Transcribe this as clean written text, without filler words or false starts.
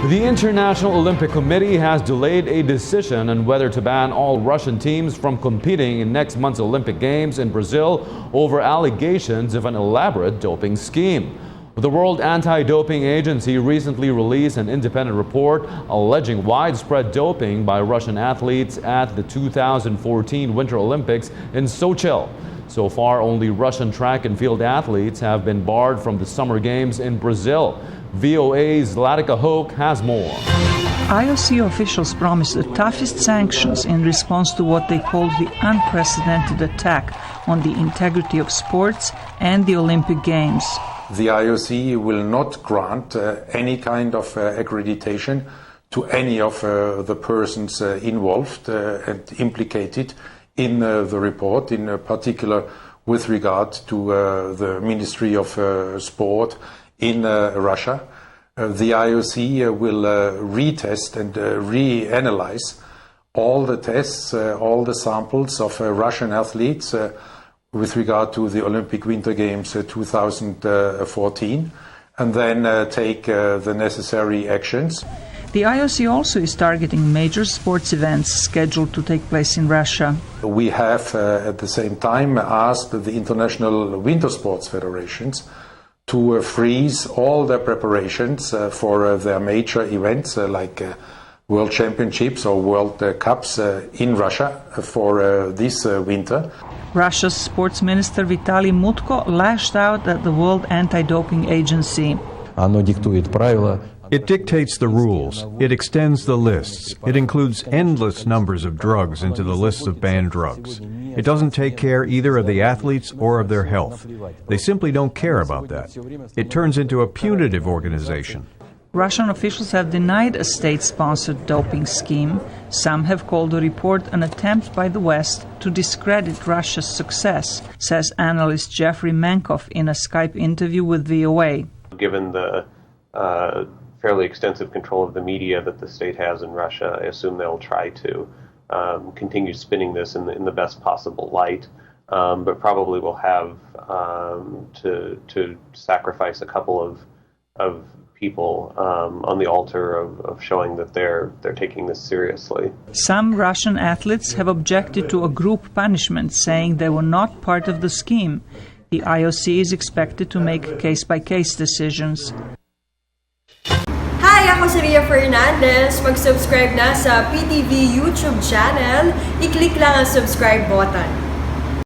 The International Olympic Committee has delayed a decision on whether to ban all Russian teams from competing in next month's Olympic Games in Brazil over allegations of an elaborate doping scheme. The World Anti-Doping Agency recently released an independent report alleging widespread doping by Russian athletes at the 2014 Winter Olympics in Sochi. So far, only Russian track and field athletes have been barred from the Summer Games in Brazil. VOA's Latika Hoke has more. IOC officials promised the toughest sanctions in response to what they called the unprecedented attack on the integrity of sports and the Olympic Games. The IOC will not grant any kind of accreditation to any of the persons involved and implicated in the report, in particular with regard to the Ministry of Sport in Russia. The IOC will retest and reanalyze all the tests, all the samples of Russian athletes with regard to the Olympic Winter Games 2014, and then take the necessary actions. The IOC also is targeting major sports events scheduled to take place in Russia. We have at the same time asked the international winter sports federations to freeze all their preparations for their major events like World Championships or World Cups in Russia for this winter. Russia's sports minister Vitaly Mutko lashed out at the World Anti-Doping Agency. It dictates the rules. It extends the lists. It includes endless numbers of drugs into the lists of banned drugs. It doesn't take care either of the athletes or of their health. They simply don't care about that. It turns into a punitive organization. Russian officials have denied a state-sponsored doping scheme. Some have called the report an attempt by the West to discredit Russia's success, says analyst Jeffrey Mankoff in a Skype interview with VOA. Given the fairly extensive control of the media that the state has in Russia, I assume they'll try to continue spinning this in the best possible light, but probably will have to sacrifice a couple of people on the altar of showing that they're taking this seriously. Some Russian athletes have objected to a group punishment, saying they were not part of the scheme. The IOC is expected to make case-by-case decisions. Hi, ako si Ria Fernandez. Mag-subscribe na sa PTV YouTube channel. I-click lang ang subscribe button.